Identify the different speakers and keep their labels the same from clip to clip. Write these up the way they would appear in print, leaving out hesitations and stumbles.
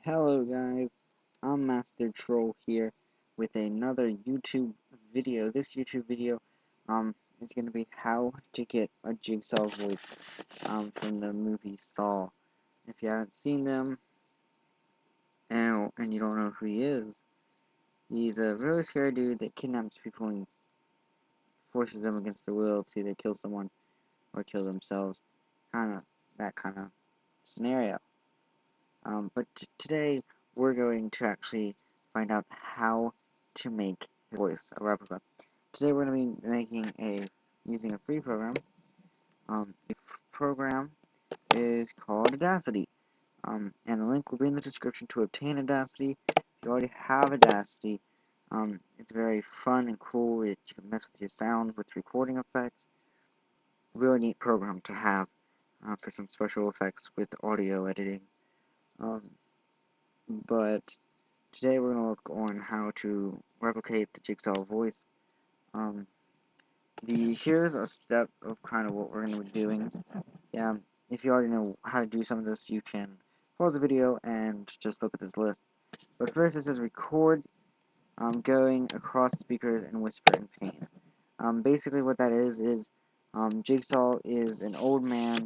Speaker 1: Hello guys, I'm Master Troll here with another YouTube video. This YouTube video is going to be how to get a Jigsaw voice from the movie Saw. If you haven't seen them and you don't know who he is, he's a really scary dude that kidnaps people and forces them against their will to either kill someone or kill themselves. That kind of scenario. But today we're going to actually find out how to make his voice a replica. Today we're going to be using a free program. The program is called Audacity. And the link will be in the description to obtain Audacity. If you already have Audacity, it's very fun and cool. You can mess with your sound with recording effects. Really neat program to have for some special effects with audio editing. But today we're going to look on how to replicate the Jigsaw voice. Here's a step of kind of what we're going to be doing. If you already know how to do some of this, you can pause the video and just look at this list. But first it says record going across speakers and whisper in pain. Basically what that is Jigsaw is an old man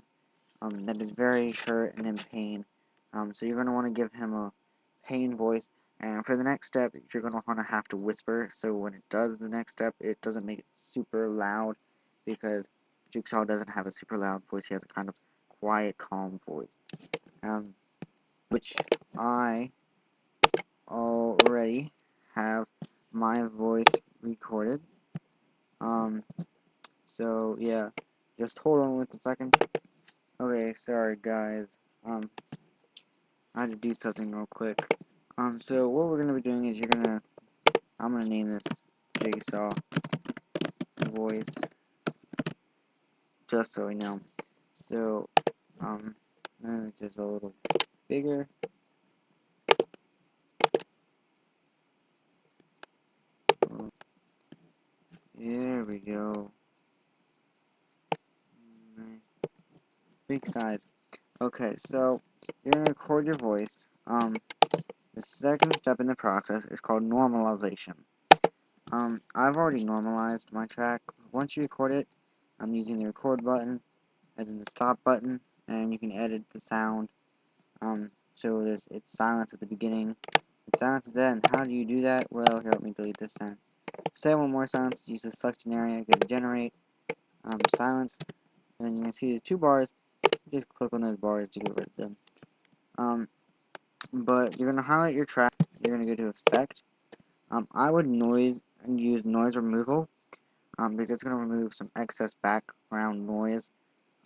Speaker 1: that is very hurt and in pain. So you're going to want to give him a pain voice. And for the next step, you're going to want to have to whisper. So when it does the next step, it doesn't make it super loud because Jigsaw doesn't have a super loud voice. He has a kind of quiet, calm voice. Which I already have my voice recorded. So yeah, just hold on with a second. Okay, sorry guys. I had to do something real quick. So what we're gonna be doing is I'm gonna name this Jigsaw voice, just so we know. So, it's just a little bigger. There we go. Nice. Big size. Okay, so you're gonna record your voice. The second step in the process is called normalization. I've already normalized my track. Once you record it, I'm using the record button and then the stop button, and you can edit the sound. So it's silence at the beginning, it's silence at the end. How do you do that? Well, here, let me delete this sound. Say one more silence, use the selection area, go to generate, silence, and then you can see these two bars. Just click on those bars to get rid of them. But you're gonna highlight your track. You're gonna go to effect. I would use noise removal, because it's gonna remove some excess background noise.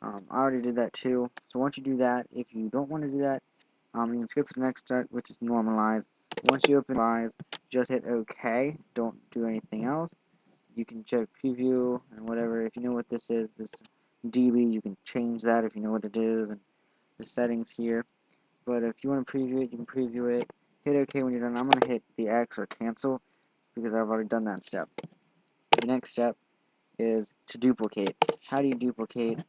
Speaker 1: I already did that too. So once you do that, if you don't want to do that, you can skip to the next step, which is normalize. Once you open normalize, just hit OK. Don't do anything else. You can check preview and whatever. If you know what this is, this dB, you can change that if you know what it is, and the settings here. But if you want to preview it, you can preview it. Hit OK when you're done. I'm going to hit the X or cancel because I've already done that step. The next step is to duplicate. How do you duplicate?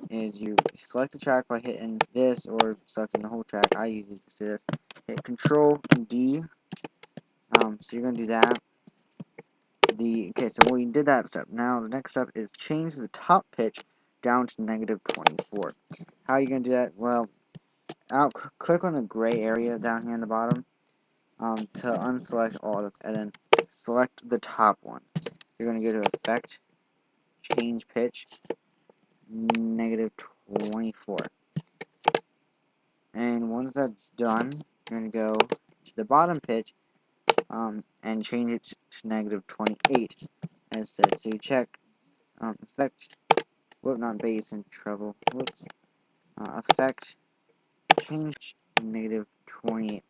Speaker 1: Is you select the track by hitting this or selecting the whole track. I usually just do this. Hit Control D. So you're gonna do that. Okay, so we did that step. Now the next step is change the top pitch down to -24. How are you gonna do that? Well, click on the gray area down here in the bottom to unselect all, and then select the top one. You're gonna go to Effect, Change Pitch, -24. And once that's done, you're going to go to the bottom pitch and change it to -28 as said. So you check effect, not bass and treble, effect, change -28.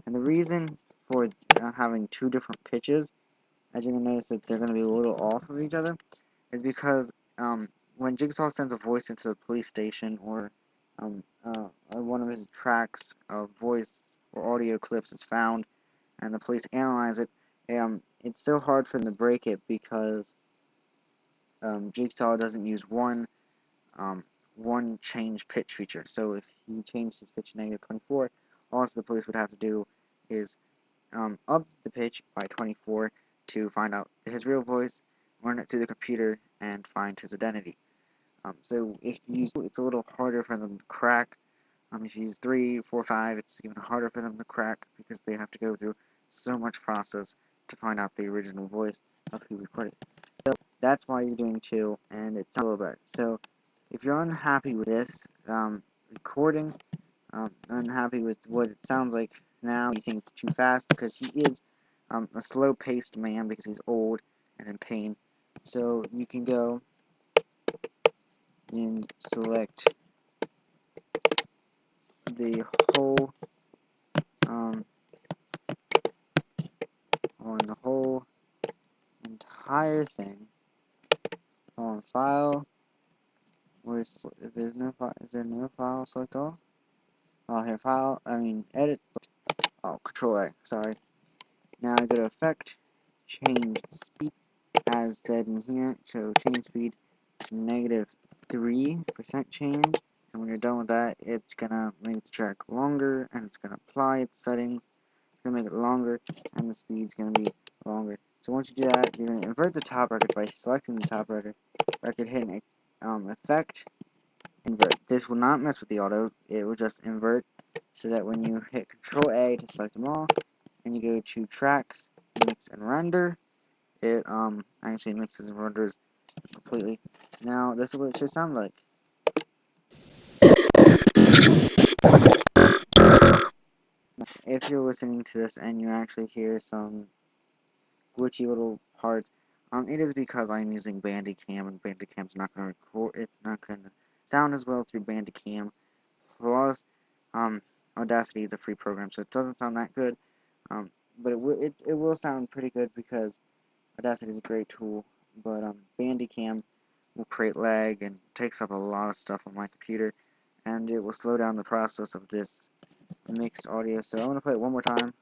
Speaker 1: And the reason for having two different pitches, as you're going to notice that they're going to be a little off of each other, is because when Jigsaw sends a voice into the police station or one of his tracks of voice or audio clips is found and the police analyze it, it's so hard for them to break it because Jigsaw doesn't use one change pitch feature. So if he changed his pitch to -24, Also, the police would have to do is up the pitch by 24 to find out his real voice, run it through the computer, and find his identity. So if you use, it's a little harder for them to crack. If you use 3, 4, 5, it's even harder for them to crack because they have to go through so much process to find out the original voice of who recorded it. So that's why you're doing 2, and it's a little bit. So if you're unhappy with this recording, unhappy with what it sounds like now, you think it's too fast because he is a slow-paced man because he's old and in pain. So you can go and select the whole um, on the whole entire thing on file. Where's if there's no file? Is there no file? Select all. Oh, here file. I mean edit. Oh, Control A. Sorry. Now I go to effect, change speed as said in here. So change speed -3% change. And when you're done with that, it's gonna make the track longer and it's gonna apply its settings. It's gonna make it longer and the speed's gonna be longer. So once you do that, you're gonna invert the top record by selecting the top record, hitting effect, invert. This will not mess with the auto, it will just invert so that when you hit Control A to select them all and you go to tracks, mix and render, it actually mixes and renders completely. So now this is what it should sound like. If you're listening to this and you actually hear some glitchy little parts, it is because I'm using Bandicam, and Bandicam's not going to record, it's not going to sound as well through Bandicam. Plus, Audacity is a free program, so it doesn't sound that good, but it will sound pretty good because Audacity is a great tool, but Bandicam will create lag and takes up a lot of stuff on my computer, and it will slow down the process of this mixed audio. So I'm going to play it one more time.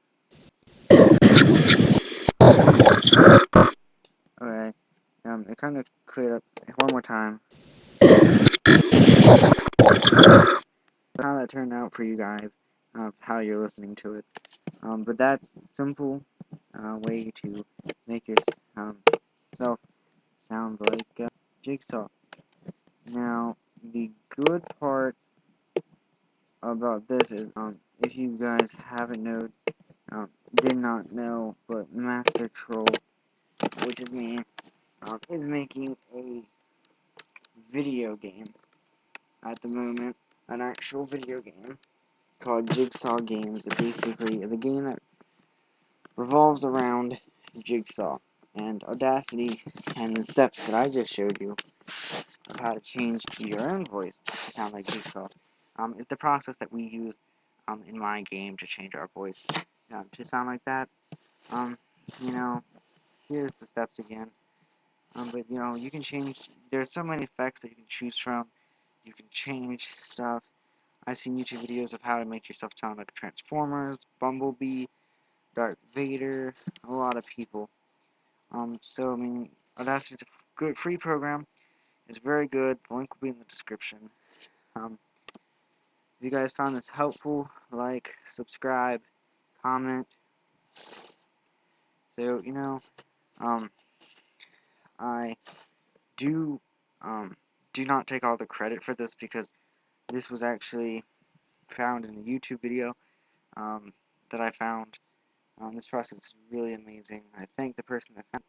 Speaker 1: Okay, it kind of cleared up one more time. How that turned out for you guys, of how you're listening to it. But that's a simple way to make yourself sound like JigSaw. Now, the good part about this is, if you guys haven't known, did not know, but Master Troll, which is me, is making a video game at the moment, an actual video game called JigSaw Games. It basically is a game that revolves around JigSaw and Audacity and the steps that I just showed you of how to change your own voice to sound like JigSaw. Is the process that we use in my game to change our voice to sound like that. You know, here's the steps again. But you know, you can change. There's so many effects that you can choose from. You can change stuff. I've seen YouTube videos of how to make yourself sound like Transformers, Bumblebee, Darth Vader, a lot of people. So I mean, Audacity is a good free program. It's very good. The link will be in the description. If you guys found this helpful, like, subscribe, comment. So you know, I do do not take all the credit for this because this was actually found in a YouTube video that I found. This process is really amazing. I thank the person that found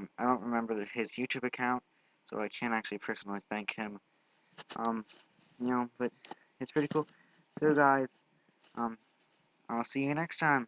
Speaker 1: it. I don't remember his YouTube account, so I can't actually personally thank him. You know, but it's pretty cool. So guys, I'll see you next time.